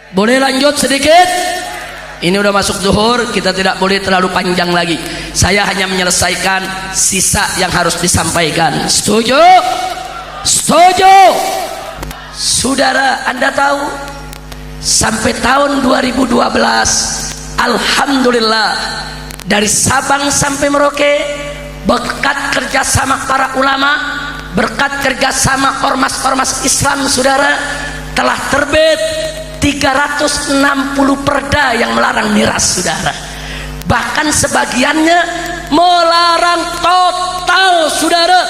Boleh lanjut sedikit? Ini udah masuk zuhur, kita tidak boleh terlalu panjang lagi. Saya hanya menyelesaikan sisa yang harus disampaikan. Setuju? Setuju? Saudara, Anda tahu sampai tahun 2012 alhamdulillah dari Sabang sampai Merauke, berkat kerjasama para ulama, berkat kerjasama ormas-ormas Islam, saudara, telah terbit 360 perda yang melarang miras, saudara. Bahkan sebagiannya melarang total, saudara.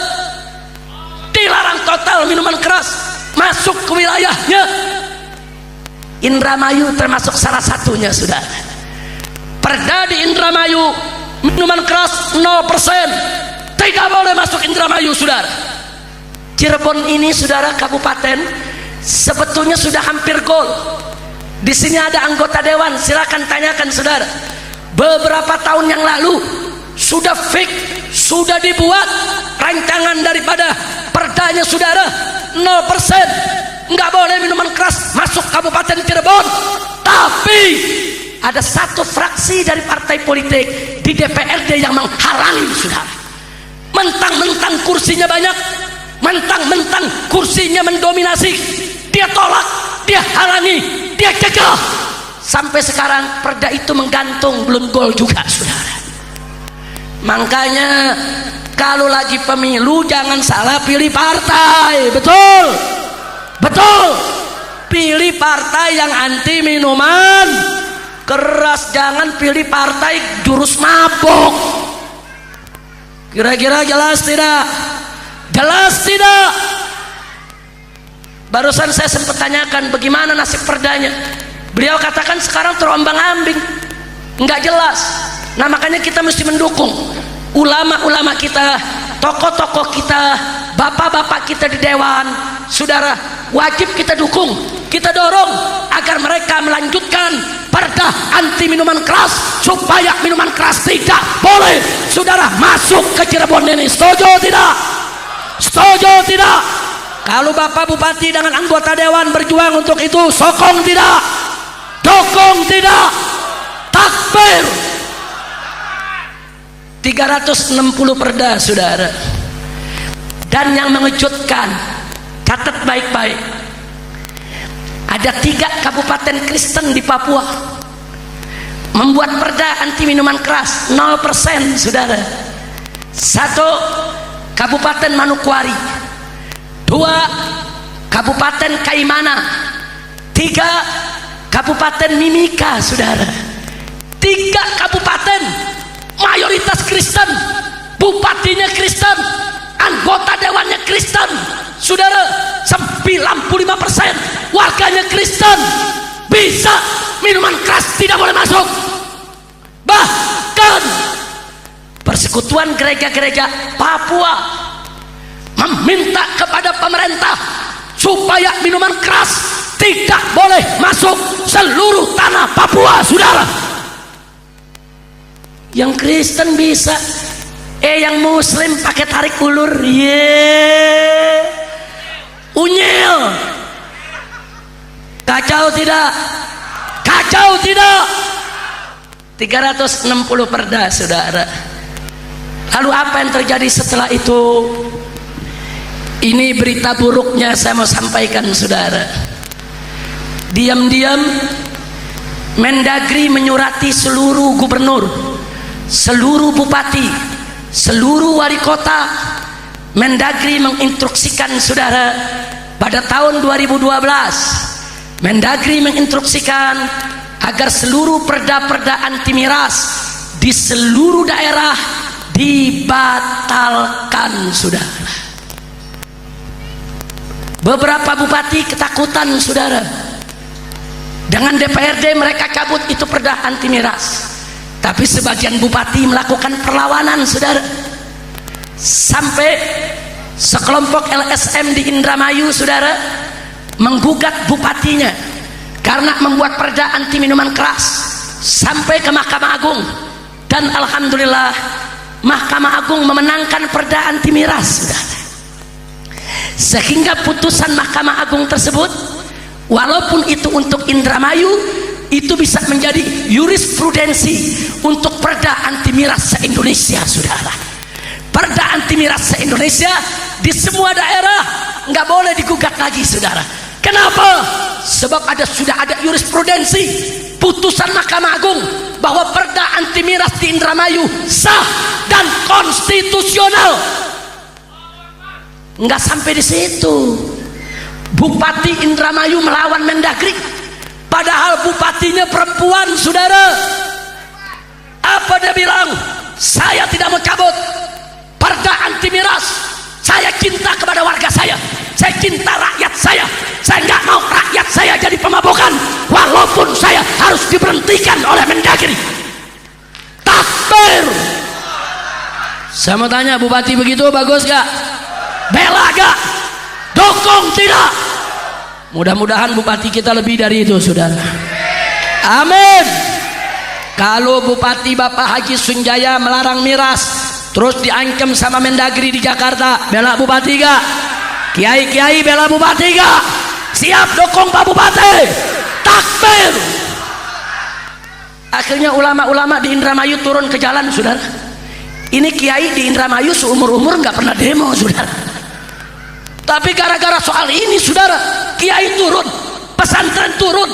Dilarang total minuman keras masuk ke wilayahnya. Indramayu termasuk salah satunya, saudara. Perda di Indramayu, minuman keras 0%, tidak boleh masuk Indramayu, saudara. Cirebon ini, saudara, kabupaten sebetulnya sudah hampir gol. Di sini ada anggota dewan, silakan tanyakan, saudara. Beberapa tahun yang lalu sudah fix, sudah dibuat rancangan daripada perdanya, saudara. 0%, nggak boleh minuman keras masuk Kabupaten Cirebon. Tapi ada satu fraksi dari partai politik di DPRD yang menghalangi, saudara. Mentang-mentang kursinya banyak, mentang-mentang kursinya mendominasi, dia tolak, dia halangi, dia cegah. Sampai sekarang perda itu menggantung, belum gol juga, saudara. Makanya kalau lagi pemilu jangan salah pilih partai. Betul? Betul. Pilih partai yang anti minuman keras, jangan pilih partai jurus mabuk. Kira-kira jelas tidak? Jelas tidak? Barusan saya sempat tanyakan bagaimana nasib perdanya. Beliau katakan sekarang terombang-ambing, nggak jelas. Nah, makanya kita mesti mendukung ulama-ulama kita, tokoh-tokoh kita, bapak-bapak kita di dewan, saudara. Wajib kita dukung, kita dorong agar mereka melanjutkan perda anti minuman keras, supaya minuman keras tidak boleh, saudara, masuk ke Cirebon ini. Setuju tidak? Setuju tidak? Kalau Bapak Bupati dengan anggota dewan berjuang untuk itu, sokong tidak? Dukung tidak? Takbir. 360 perda, saudara. Dan yang mengejutkan, catat baik-baik, ada 3 kabupaten Kristen di Papua membuat perda anti minuman keras 0%, saudara. 1 Kabupaten Manokwari, 2 Kabupaten Kaimana, 3 Kabupaten Mimika, saudara. 3 kabupaten mayoritas Kristen, bupatinya Kristen, anggota dewannya Kristen, saudara. 95% warganya Kristen. Bisa minuman keras tidak boleh masuk. Bahkan Persekutuan Gereja-Gereja Papua meminta kepada pemerintah supaya minuman keras tidak boleh masuk seluruh tanah Papua, saudara. Yang Kristen bisa, yang Muslim pakai tarik ulur, unyil. Kacau tidak? Kacau tidak? 360 perda, saudara. Lalu apa yang terjadi setelah itu? Ini berita buruknya saya mau sampaikan, saudara. Diam-diam Mendagri menyurati seluruh gubernur, seluruh bupati, seluruh wali kota. Mendagri menginstruksikan, saudara, pada tahun 2012 Mendagri menginstruksikan agar seluruh perda-perda anti miras di seluruh daerah dibatalkan, saudara. Beberapa bupati ketakutan, saudara. Dengan DPRD mereka cabut itu perda anti miras. Tapi sebagian bupati melakukan perlawanan, saudara. Sampai sekelompok LSM di Indramayu, saudara, menggugat bupatinya karena membuat perda anti minuman keras sampai ke Mahkamah Agung. Dan alhamdulillah Mahkamah Agung memenangkan perda anti miras, saudara. Sehingga putusan Mahkamah Agung tersebut Walaupun itu untuk Indramayu, itu bisa menjadi jurisprudensi untuk perda anti miras se-Indonesia, saudara. Perda anti miras se-Indonesia di semua daerah nggak boleh digugat lagi, saudara. Kenapa? Sebab sudah ada jurisprudensi putusan Mahkamah Agung bahwa perda anti miras di Indramayu sah dan konstitusional. Nggak sampai di situ, Bupati Indramayu melawan Mendagri, padahal bupatinya perempuan, saudara. Apa dia bilang? Saya tidak mau cabut perda anti miras, saya cinta kepada warga saya cinta rakyat saya nggak mau rakyat saya jadi pemabukan, walaupun saya harus diberhentikan oleh Mendagri. Takbir. Saya mau tanya, bupati begitu bagus gak? Bela gak? Dukung tidak? Mudah-mudahan bupati kita lebih dari itu, saudara. Amin. Kalau Bupati Bapak Haji Sunjaya melarang miras, terus diancam sama Mendagri di Jakarta, bela bupati gak? Kiai-kiai bela bupati gak? Siap dukung Pak Bupati. Takbir. Akhirnya ulama-ulama di Indramayu turun ke jalan, saudara. Ini kiai di Indramayu seumur-umur nggak pernah demo, saudara. Tapi gara-gara soal ini, saudara, kiai turun, pesantren turun,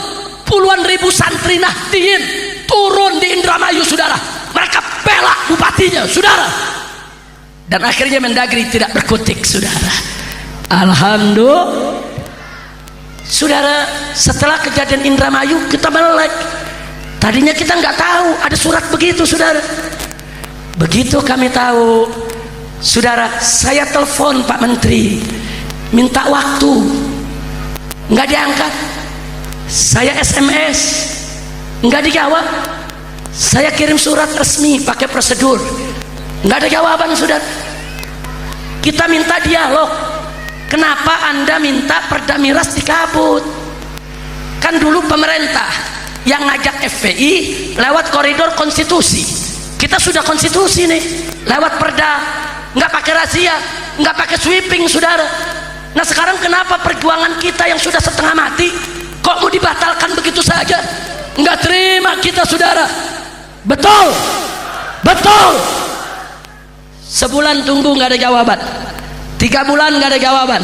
puluhan ribu santri Nahdliyin turun di Indramayu, saudara. Mereka bela bupatinya, saudara. Dan akhirnya Mendagri tidak berkutik, saudara. Alhamdulillah, saudara. Setelah kejadian Indramayu kita melek. Tadinya kita nggak tahu ada surat begitu, saudara. Begitu kami tahu, saudara, saya telepon Pak Menteri, minta waktu, nggak diangkat. Saya SMS, nggak dijawab. Saya kirim surat resmi pakai prosedur, nggak ada jawaban, saudara. Kita minta dialog. Kenapa Anda minta perda miras dikabut? Kan dulu pemerintah yang ngajak FPI lewat koridor konstitusi. Kita sudah konstitusi nih, lewat perda, nggak pakai razia, nggak pakai sweeping, saudara. Nah sekarang kenapa perjuangan kita yang sudah setengah mati kok mau dibatalkan begitu saja? Nggak terima kita, saudara. Betul, betul. Sebulan tunggu nggak ada jawaban, 3 bulan nggak ada jawaban.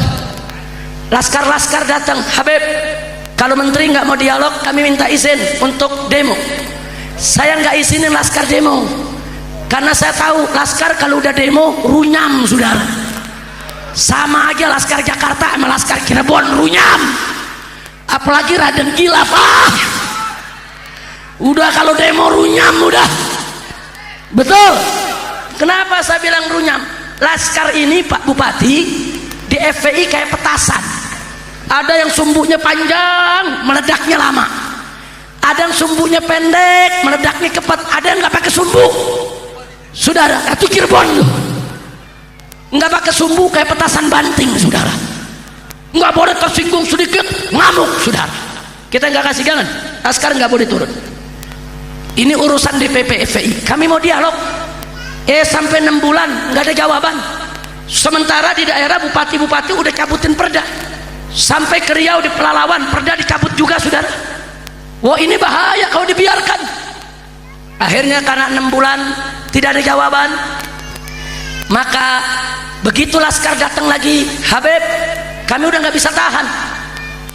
Laskar-laskar datang, Habib, kalau menteri nggak mau dialog, kami minta izin untuk demo. Saya nggak izinin laskar demo, karena saya tahu laskar kalau udah demo runyam, saudara. Sama aja laskar Jakarta sama laskar Cirebon runyam, apalagi Raden Khilafah. Udah kalau demo runyam udah. Betul. Kenapa saya bilang runyam? Laskar ini, Pak Bupati, di FPI kayak petasan. Ada yang sumbunya panjang, meledaknya lama. Ada yang sumbunya pendek, meledaknya cepat. Ada yang nggak pakai sumbu, saudara. Itu Cirebon tuh, nggak pakai sumbu, kayak petasan banting, saudara. Nggak boleh tersinggung sedikit, ngamuk, saudara. Kita nggak kasih jalan, laskar nggak boleh turun. Ini urusan DPP FPI. Kami mau dialog, sampai 6 bulan nggak ada jawaban. Sementara di daerah bupati-bupati udah cabutin perda, sampai ke Riau di Pelalawan perda dicabut juga, saudara. Wah, ini bahaya kalau dibiarkan. Akhirnya karena 6 bulan tidak ada jawaban, maka begitu laskar datang lagi, Habib, kami udah nggak bisa tahan.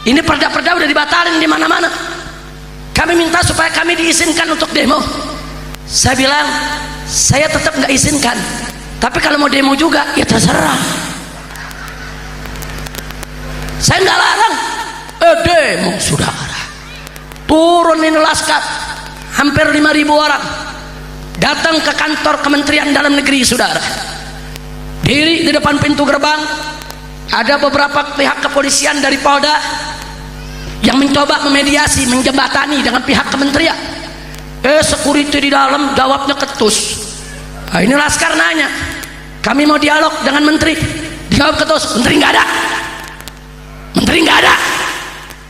Ini perda-perda udah dibatalin di mana-mana. Kami minta supaya kami diizinkan untuk demo. Saya bilang, saya tetap nggak izinkan, tapi kalau mau demo juga ya terserah. Saya nggak larang. Demo, saudara. Turun ini laskar, hampir 5.000 orang datang ke kantor Kementerian Dalam Negeri, saudara. Diri di depan pintu gerbang. Ada beberapa pihak kepolisian dari Polda yang mencoba memediasi, menjembatani dengan pihak kementerian. Security di dalam jawabnya ketus. Nah, ini laskar nanya, kami mau dialog dengan menteri. Dijawab ketus, menteri nggak ada. Menteri nggak ada.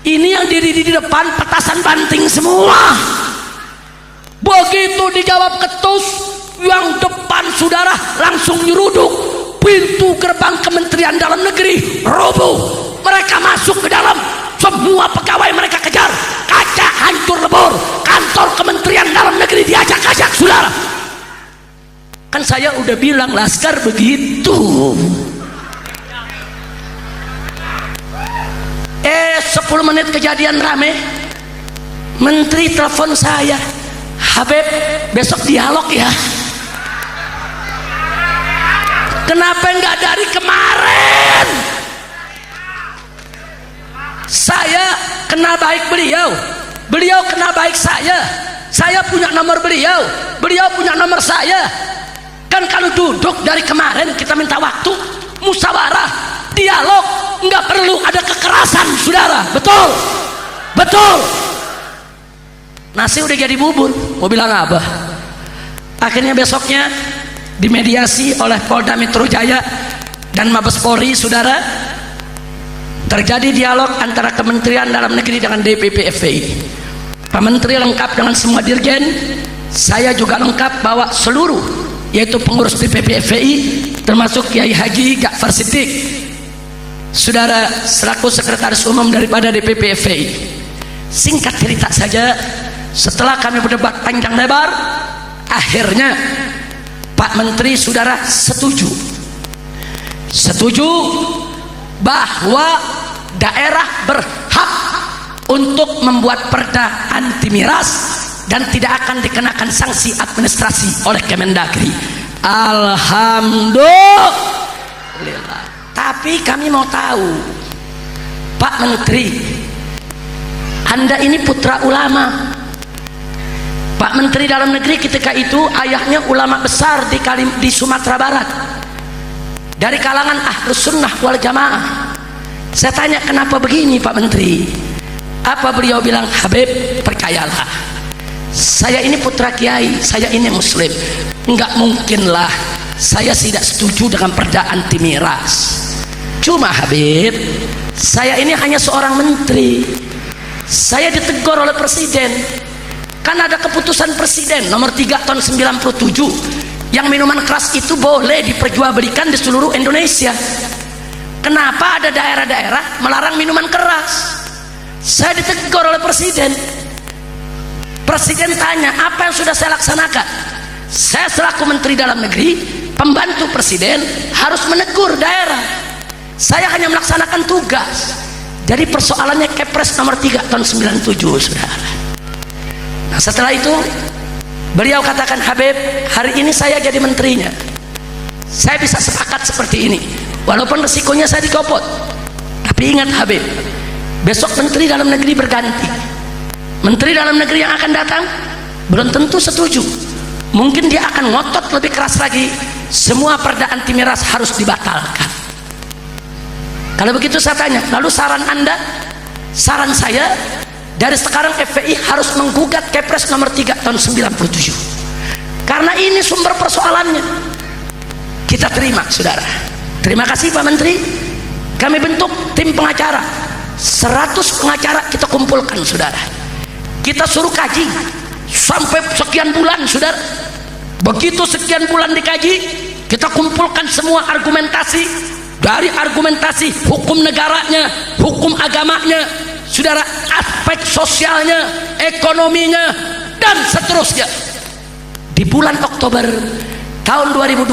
Ini yang diri di depan petasan banting semua. Begitu dijawab ketus, yang depan, saudara, langsung nyeruduk. Pintu gerbang Kementerian Dalam Negeri roboh. Mereka masuk ke dalam, semua pegawai mereka kejar, kaca hancur lebur, kantor Kementerian Dalam Negeri diajak-ajak, saudara. Kan saya udah bilang Laskar begitu. 10 menit kejadian rame, menteri telepon saya, Habib besok dialog ya. Kenapa nggak dari kemarin? Saya kenal baik beliau, beliau kenal baik saya punya nomor beliau, beliau punya nomor saya. Kan kalau duduk dari kemarin kita minta waktu, musyawarah, dialog, nggak perlu ada kekerasan, saudara. Betul, betul. Nasi udah jadi bubur, mau bilang apa? Akhirnya besoknya dimediasi oleh Polda Metro Jaya dan Mabes Polri, saudara. Terjadi dialog antara Kementerian Dalam Negeri dengan DPP FPI. Pak Menteri lengkap dengan semua dirjen, saya juga lengkap bawa seluruh, yaitu pengurus DPP FPI termasuk Kiai Haji Ja'far Siddiq, saudara, selaku sekretaris umum daripada DPP FPI. Singkat cerita saja, setelah kami berdebat panjang lebar, akhirnya Pak Menteri, saudara, setuju bahwa daerah berhak untuk membuat perda anti miras dan tidak akan dikenakan sanksi administrasi oleh Kemendagri. Alhamdulillah. Tapi kami mau tahu, Pak Menteri, Anda ini putra ulama. Pak Menteri Dalam Negeri ketika itu ayahnya ulama besar di Sumatera Barat, dari kalangan Ahlus Sunnah wal Jamaah. Saya tanya, kenapa begini Pak Menteri? Apa beliau bilang? Habib, percayalah, saya ini putra kiai, saya ini muslim, enggak mungkinlah saya tidak setuju dengan perda anti miras. Cuma Habib, saya ini hanya seorang menteri, saya ditegur oleh presiden. Kan ada keputusan presiden nomor 3 tahun 97 yang minuman keras itu boleh diperjualbelikan di seluruh Indonesia. Kenapa ada daerah-daerah melarang minuman keras? Saya ditegur oleh presiden. Presiden tanya, apa yang sudah saya laksanakan? Saya selaku Menteri Dalam Negeri, pembantu presiden, harus menegur daerah. Saya hanya melaksanakan tugas. Jadi persoalannya Kepres nomor 3 tahun 97, saudara. Nah, setelah itu beliau katakan, Habib, hari ini saya jadi menterinya, saya bisa sepakat seperti ini, walaupun resikonya saya dikopot. Tapi ingat Habib, besok Menteri Dalam Negeri berganti. Menteri Dalam Negeri yang akan datang belum tentu setuju, mungkin dia akan ngotot lebih keras lagi, semua perda anti miras harus dibatalkan. Kalau begitu saya tanya, lalu saran Anda? Saran saya, dari sekarang FPI harus menggugat Kepres nomor 3 tahun 97, karena ini sumber persoalannya. Kita terima, saudara. Terima kasih Pak Menteri. Kami bentuk tim pengacara, 100 pengacara kita kumpulkan, saudara. Kita suruh kaji sampai sekian bulan, saudara. Begitu sekian bulan dikaji, kita kumpulkan semua argumentasi, dari argumentasi hukum negaranya, hukum agamanya, saudara, aspek sosialnya, ekonominya, dan seterusnya. Di bulan Oktober tahun 2012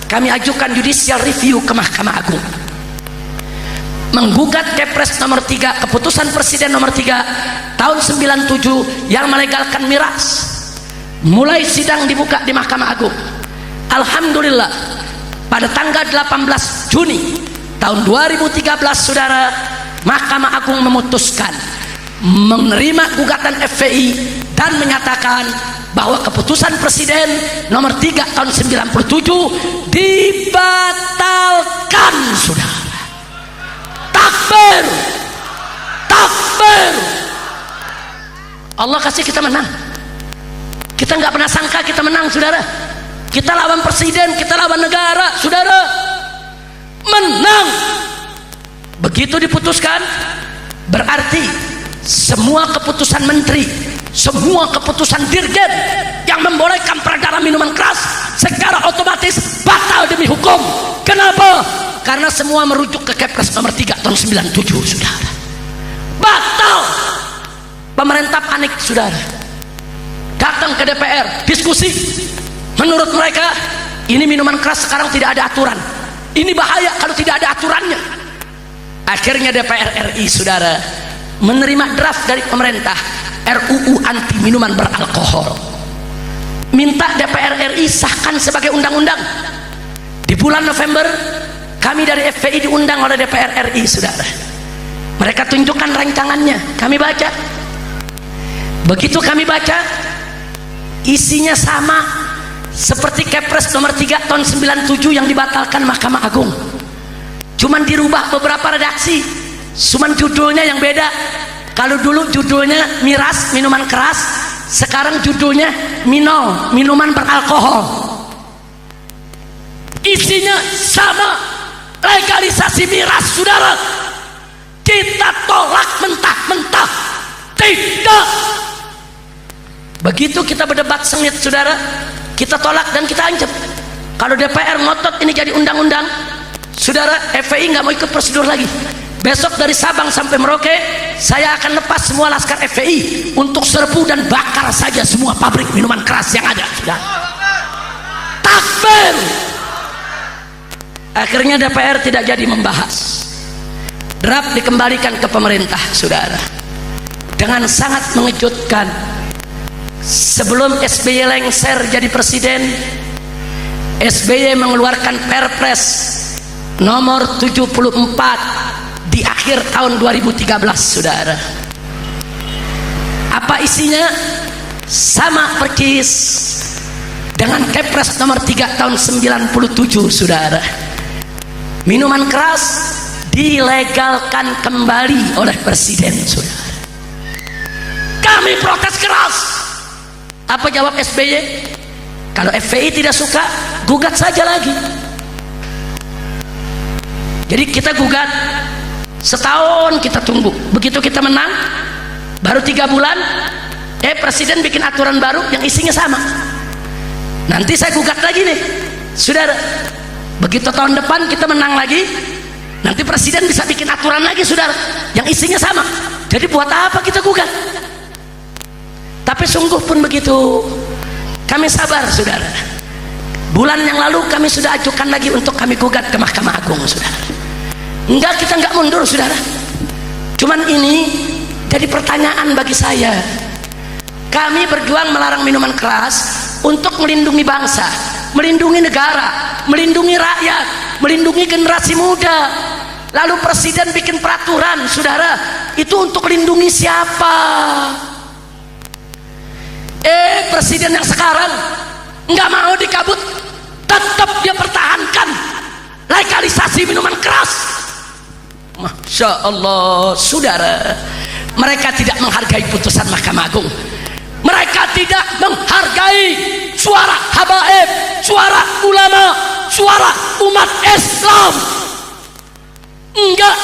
kami ajukan judicial review ke Mahkamah Agung, menggugat Kepres nomor 3, keputusan Presiden nomor 3 tahun 97 yang melegalkan miras. Mulai sidang dibuka di Mahkamah Agung. Alhamdulillah, pada tanggal 18 Juni tahun 2013, saudara, Mahkamah Agung memutuskan menerima gugatan FPI dan menyatakan bahwa keputusan Presiden nomor 3 tahun 97 dibatalkan, saudara. Takbir, takbir. Allah kasih kita menang. Kita nggak pernah sangka kita menang, saudara. Kita lawan presiden, kita lawan negara, saudara, menang. Begitu diputuskan, berarti semua keputusan menteri, semua keputusan dirjen yang membolehkan peredaran minuman keras secara otomatis batal demi hukum. Kenapa? Karena semua merujuk ke Kepres nomor 3 tahun 97, saudara. Kesal. Pemerintah panik, saudara. Datang ke DPR, diskusi. Menurut mereka, ini minuman keras sekarang tidak ada aturan. Ini bahaya kalau tidak ada aturannya. Akhirnya DPR RI, saudara, menerima draft dari pemerintah RUU anti minuman beralkohol. Minta DPR RI sahkan sebagai undang-undang. Di bulan November, kami dari FPI diundang oleh DPR RI, saudara. Mereka tunjukkan rancangannya, kami baca. Begitu kami baca, isinya sama seperti Kepres nomor 3 tahun 97 yang dibatalkan Mahkamah Agung. Cuman dirubah beberapa redaksi, cuman judulnya yang beda. Kalau dulu judulnya miras, minuman keras, sekarang judulnya minol, minuman beralkohol. Isinya sama, legalisasi miras, saudara. Kita tolak mentah-mentah. Tidak. Begitu kita berdebat sengit, saudara, kita tolak dan kita ancam. Kalau DPR ngotot ini jadi undang-undang, saudara, FPI nggak mau ikut prosedur lagi. Besok dari Sabang sampai Merauke, saya akan lepas semua laskar FPI untuk serbu dan bakar saja semua pabrik minuman keras yang ada, saudara. Takbir. Akhirnya DPR tidak jadi membahas. Draft dikembalikan ke pemerintah, saudara. Dengan sangat mengejutkan, sebelum SBY lengser jadi presiden, SBY mengeluarkan Perpres nomor 74 di akhir tahun 2013, saudara. Apa isinya? Sama persis dengan Kepres nomor 3 tahun 97, saudara. Minuman keras dilegalkan kembali oleh presiden, saudara. Kami protes keras. Apa jawab SBY? Kalau FPI tidak suka, gugat saja lagi. Jadi kita gugat, setahun kita tunggu. Begitu kita menang, baru 3 bulan, presiden bikin aturan baru yang isinya sama. Nanti saya gugat lagi nih, saudara. Begitu tahun depan kita menang lagi, nanti presiden bisa bikin aturan lagi, saudara, yang isinya sama. Jadi buat apa kita gugat? Tapi sungguh pun begitu, kami sabar, saudara. Bulan yang lalu kami sudah ajukan lagi untuk kami gugat ke Mahkamah Agung, saudara. Enggak, kita enggak mundur, saudara. Cuman ini jadi pertanyaan bagi saya. Kami berjuang melarang minuman keras untuk melindungi bangsa, melindungi negara, melindungi rakyat, melindungi generasi muda. Lalu presiden bikin peraturan, saudara, itu untuk melindungi siapa? Presiden yang sekarang nggak mau dikabut, tetap dia pertahankan legalisasi minuman keras. Masya Allah, saudara, mereka tidak menghargai putusan Mahkamah Agung. Mereka tidak menghargai suara habaib, suara ulama, suara umat Islam. Enggak.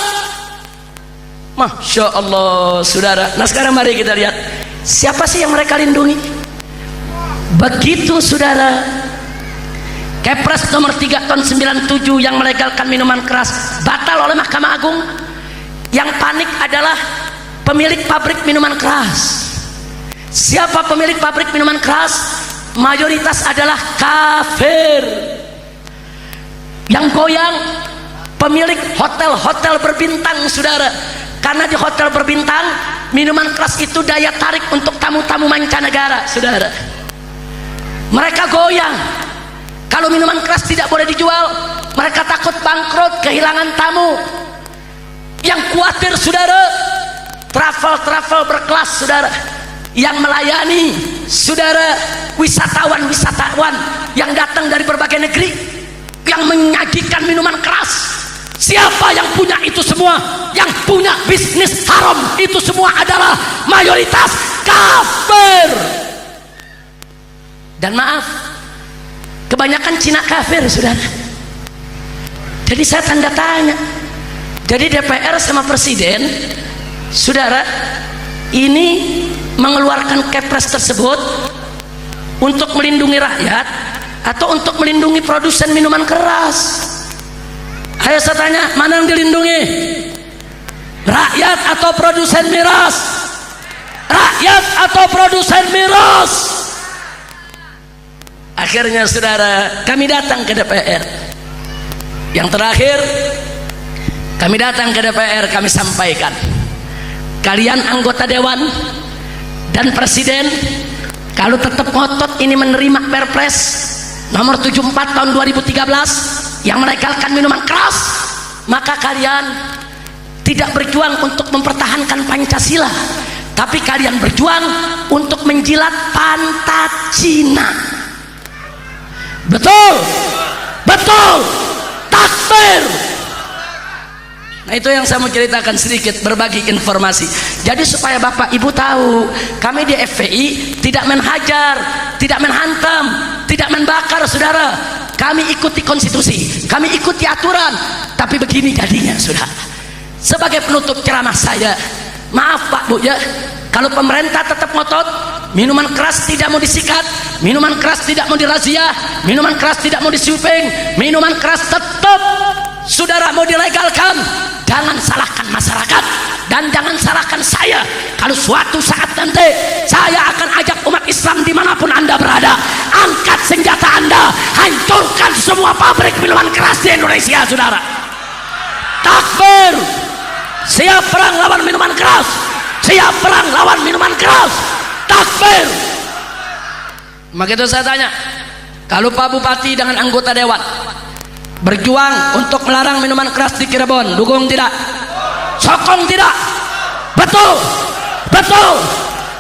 Masya Allah, saudara. Nah sekarang mari kita lihat, siapa sih yang mereka lindungi? Begitu, saudara, Kepres nomor 3 tahun 97 yang melegalkan minuman keras batal oleh Mahkamah Agung, yang panik adalah pemilik pabrik minuman keras. Siapa pemilik pabrik minuman keras? Mayoritas adalah kafir. Yang goyang pemilik hotel-hotel berbintang, saudara. Karena di hotel berbintang, minuman keras itu daya tarik untuk tamu-tamu mancanegara, saudara. Mereka goyang. Kalau minuman keras tidak boleh dijual, mereka takut bangkrut, kehilangan tamu. Yang khawatir, saudara, travel berkelas, saudara, yang melayani, saudara, wisatawan yang datang dari berbagai negeri, yang menyajikan minuman keras. Siapa yang punya itu semua? Yang punya bisnis haram itu semua adalah mayoritas kafir. Dan maaf, kebanyakan Cina kafir, saudara. Jadi saya tanda tanya. Jadi DPR sama presiden, saudara, ini mengeluarkan Kepres tersebut untuk melindungi rakyat atau untuk melindungi produsen minuman keras? Ayo saya tanya, mana yang dilindungi? Rakyat atau produsen miras? Rakyat atau produsen miras? Akhirnya saudara, kami datang ke DPR. Yang terakhir, kami datang ke DPR, kami sampaikan, kalian anggota dewan dan presiden, kalau tetap ngotot ini menerima Perpres nomor 74 tahun 2013 yang melegalkan minuman keras, maka kalian tidak berjuang untuk mempertahankan Pancasila, tapi kalian berjuang untuk menjilat pantat Cina. Betul? Betul? Takbir! Nah, itu yang saya mau ceritakan sedikit, berbagi informasi. Jadi supaya Bapak Ibu tahu, kami di FPI tidak menhajar, tidak menhantam, tidak membakar saudara. Kami ikuti konstitusi, kami ikuti aturan. Tapi begini jadinya saudara. Sebagai penutup ceramah saya, maaf Pak Bu ya, kalau pemerintah tetap ngotot minuman keras tidak mau disikat, minuman keras tidak mau dirazia, minuman keras tidak mau disweeping, minuman keras tetap saudara mau dilegalkan, jangan salahkan masyarakat dan jangan salahkan saya. Kalau suatu saat nanti saya akan ajak umat Islam dimanapun Anda berada, angkat senjata Anda, hancurkan semua pabrik minuman keras di Indonesia saudara. Takbir! Siap perang lawan minuman keras, siap perang lawan minuman keras. Takbir! Maka itu saya tanya, kalau Pak Bupati dengan anggota dewan berjuang untuk melarang minuman keras di Cirebon, dukung tidak? Sokong tidak? Betul? Betul?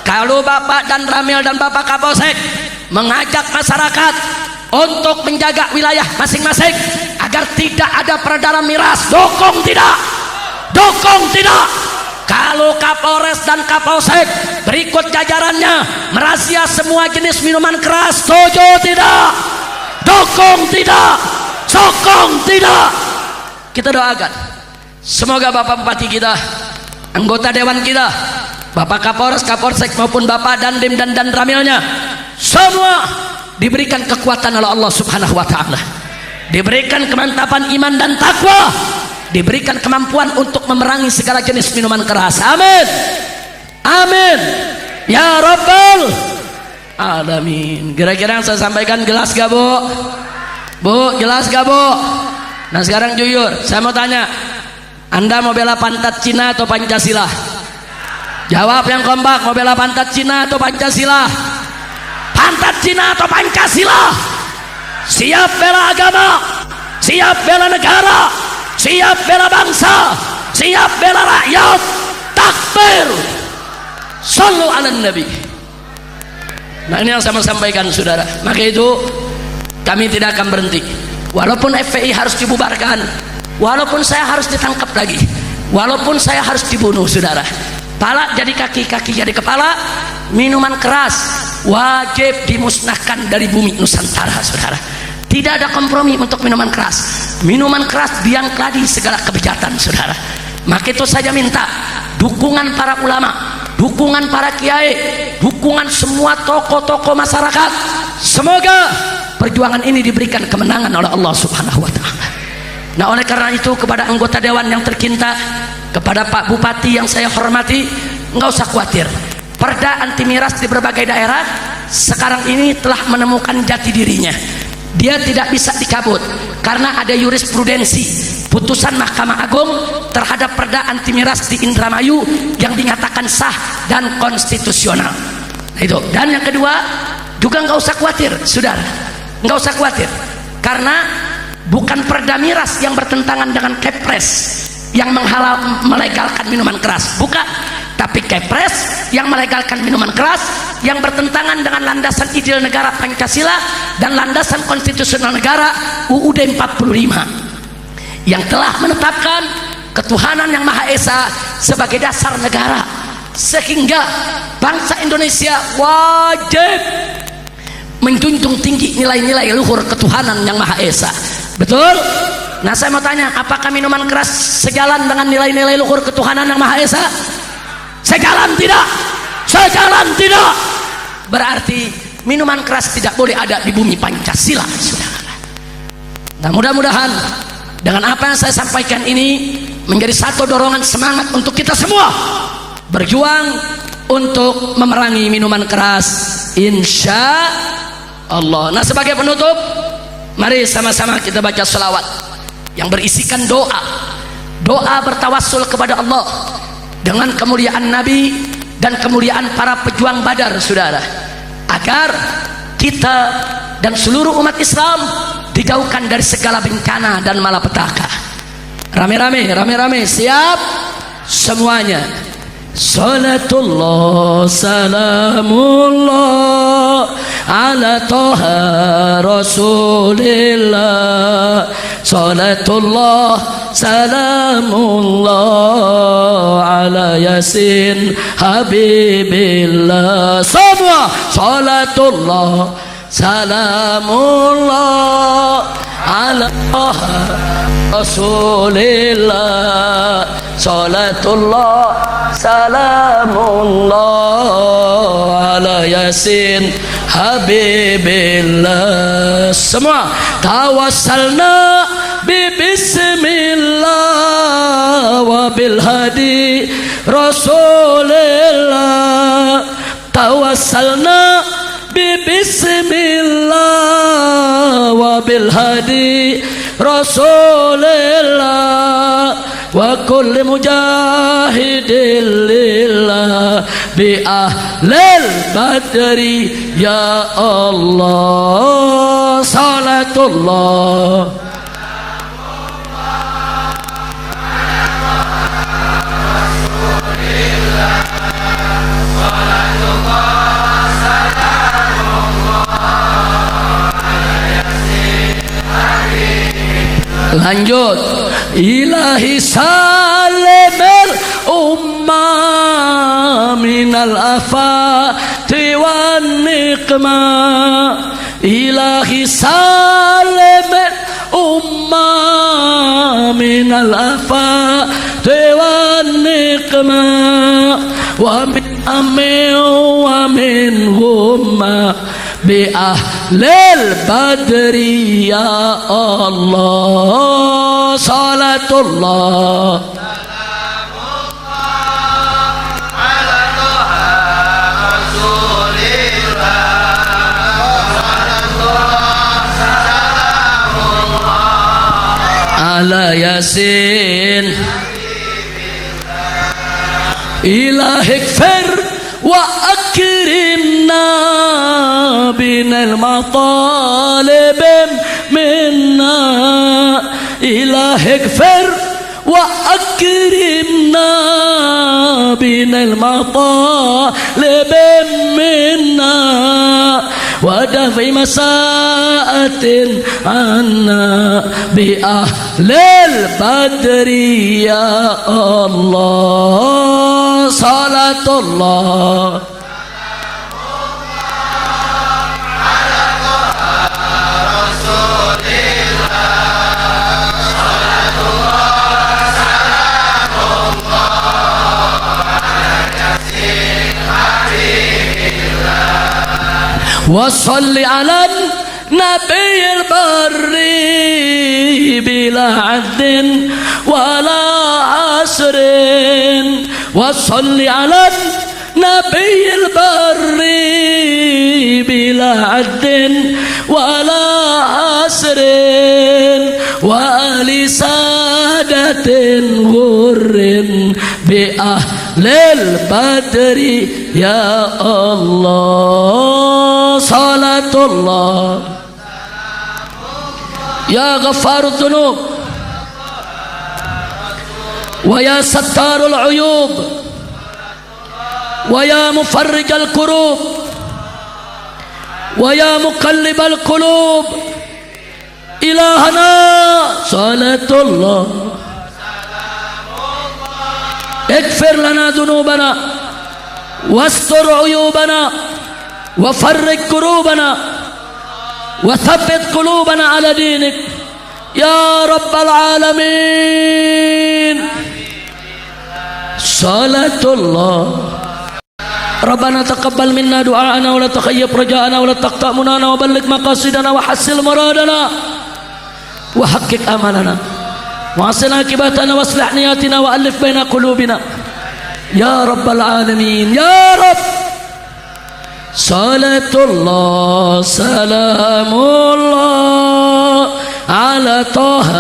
Kalau Bapak dan Ramil dan Bapak Kapolsek mengajak masyarakat untuk menjaga wilayah masing-masing agar tidak ada peredaran miras, dukung tidak? Dukung tidak? Kalau Kapolres dan Kapolsek berikut jajarannya merazia semua jenis minuman keras, setuju tidak? Dukung tidak? Sokong tidak? Kita doakan semoga Bapak Bupati kita, anggota dewan kita, Bapak Kapolres, Kapolsek maupun Bapak Dandim dan Ramilnya semua diberikan kekuatan oleh Allah Subhanahu wa taala, diberikan kemantapan iman dan takwa, diberikan kemampuan untuk memerangi segala jenis minuman keras. Amin. Amin. Ya Rabbal Alamin. Kira-kira yang saya sampaikan jelas gak Bu? Bu, jelas gak Bu? Nah sekarang jujur, saya mau tanya, Anda mau bela pantat Cina atau Pancasila? Jawab yang kompak, mau bela pantat Cina atau Pancasila? Pantat Cina atau Pancasila? Siap bela agama, siap bela negara, siap bela bangsa, siap bela rakyat. Takbir! Sallu ala Nabi. Nah ini yang saya mau sampaikan saudara. Maka itu kami tidak akan berhenti, walaupun FPI harus dibubarkan, walaupun saya harus ditangkap lagi, walaupun saya harus dibunuh saudara. Pala jadi kaki, kaki jadi kepala. Minuman keras wajib dimusnahkan dari bumi Nusantara saudara. Tidak ada kompromi untuk minuman keras. Minuman keras biang keladi segala kebejatan saudara. Maka itu saja minta dukungan para ulama, dukungan para kiai, dukungan semua tokoh-tokoh masyarakat. Semoga perjuangan ini diberikan kemenangan oleh Allah Subhanahu wa taala. Nah oleh karena itu kepada anggota dewan yang tercinta, kepada Pak Bupati yang saya hormati, nggak usah khawatir. Perda anti miras di berbagai daerah sekarang ini telah menemukan jati dirinya. Dia tidak bisa dicabut karena ada jurisprudensi putusan Mahkamah Agung terhadap perda anti miras di Indramayu yang dinyatakan sah dan konstitusional. Nah, itu. Dan yang kedua juga nggak usah khawatir, saudara, nggak usah khawatir karena bukan perda miras yang bertentangan dengan Kepres yang melegalkan minuman keras, bukan, tapi Kepres yang melegalkan minuman keras yang bertentangan dengan landasan ideal negara Pancasila dan landasan konstitusional negara UUD 45 yang telah menetapkan ketuhanan yang Maha Esa sebagai dasar negara, sehingga bangsa Indonesia wajib menjunjung tinggi nilai-nilai luhur ketuhanan yang Maha Esa. Betul? Nah saya mau tanya, apakah minuman keras sejalan dengan nilai-nilai luhur ketuhanan yang Maha Esa? Sejalan tidak? Sejalan tidak? Berarti minuman keras tidak boleh ada di bumi Pancasila, saudara. Nah mudah-mudahan dengan apa yang saya sampaikan ini menjadi satu dorongan semangat untuk kita semua berjuang untuk memerangi minuman keras, insya Allah. Nah, sebagai penutup, mari sama-sama kita baca selawat yang berisikan doa bertawassul kepada Allah dengan kemuliaan Nabi dan kemuliaan para pejuang Badar, saudara, agar kita dan seluruh umat Islam dijauhkan dari segala bencana dan malapetaka. Rame-rame, siap semuanya. Salatullah salamullah ala toha rasulillah. Salatullah salamullah ala yasin habibillah. Semua salatullah salamullah ala toha rasulillah. Salatullah salamullah ala yasin habibillah. Semua tawassalna bi bismillah wa bil hadi rasulillah. Tawassalna bi bismillah wa bil hadi rasulillah wa kulli mujahidin lillah bi ahlil badri ya Allah. Salatullah lanjut. Ilahi salimil ummah minal afati wan niqmah. Ilahi salimil ummah minal afati wan niqmah wa min amin wa min humma bi ahlil badri ya Allah. Salatullah salamullah ala toha rasulillah. Salatullah salamullah ala yasin ilahi kfir wa akrimna binal matalib minna. Ilahi kfir wa akrimna binal matalib minna wa dafi masaatin anna bi ahlil badri ya Allah. Salatullah wa salli ala nabiyil barri bila addin wala asrin. Wa salli ala nabiyil barri bila addin wala asrin wa ali sadatin ghurrin bi ahlil badri ya Allah. Salatullah ya ghafarud dhunub wa ya sattarul uyub wa ya mufarrijal kurub wa ya muqallibal qulub ilahana. Salatullah اغفر لنا ذنوبنا واستر عيوبنا وفرج كروبنا وثبت قلوبنا على دينك يا رب العالمين. صلاة الله ربنا تقبل منا دعاءنا ولا تخيب رجاءنا ولا تقطع منانا وبلغ مقاصدنا وحسن مرادنا وحقق آمالنا وأحسن عاقبتنا واصلح نياتنا وألف بين قلوبنا يا رب العالمين يا رب. صلاة الله سلام الله على طه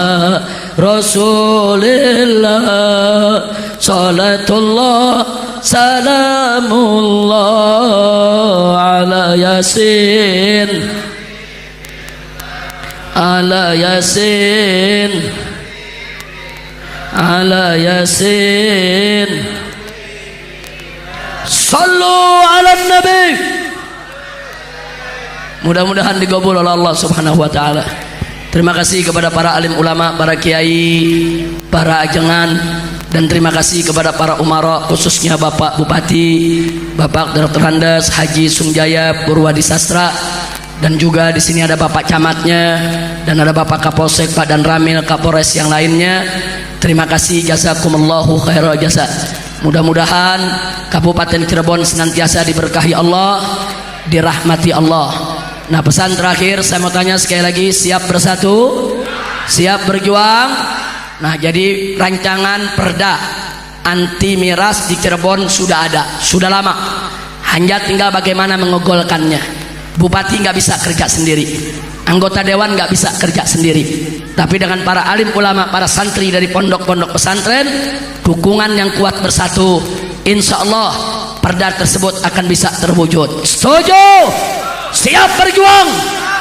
رسول الله. صلاة الله سلام الله على ياسين على ياسين على ياسين. صلوا على النبي. Mudah-mudahan digabul oleh Allah Subhanahu wa taala. Terima kasih kepada para alim ulama, para kiai, para ajengan, dan terima kasih kepada para umara, khususnya Bapak Bupati, Bapak Dr. Andes Haji Sungjaya Purwadi Sastra, dan juga di sini ada Bapak Camatnya dan ada Bapak Kapolsek, Pak Dan Ramil, Kapolres yang lainnya. Terima kasih, jazakumullahu khairal jasa. Mudah-mudahan Kabupaten Cirebon senantiasa diberkahi Allah, dirahmati Allah. Nah, pesan terakhir saya mau tanya sekali lagi, siap bersatu, siap berjuang. Nah, jadi rancangan perda anti miras di Cirebon sudah ada, sudah lama. Hanya tinggal bagaimana mengogolkannya. Bupati nggak bisa kerja sendiri, anggota dewan nggak bisa kerja sendiri, tapi dengan para alim ulama, para santri dari pondok-pondok pesantren, dukungan yang kuat bersatu, insya Allah perda tersebut akan bisa terwujud. Setuju? Siap berjuang,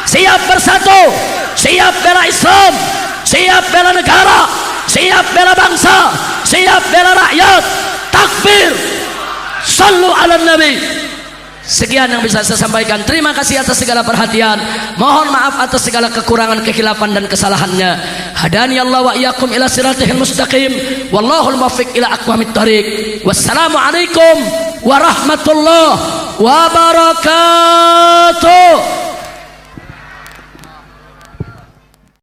siap bersatu, siap bela Islam, siap bela negara, siap bela bangsa, siap bela rakyat. Takbir. Sallu ala nabi. Sekian yang bisa saya sampaikan. Terima kasih atas segala perhatian. Mohon maaf atas segala kekurangan, kekhilafan dan kesalahannya. Hadani Allah wa iyyakum ila siratihil mustaqim. Wallahul muwaffiq ila aqwamit thariq. Wassalamualaikum warahmatullahi wabarakatuh.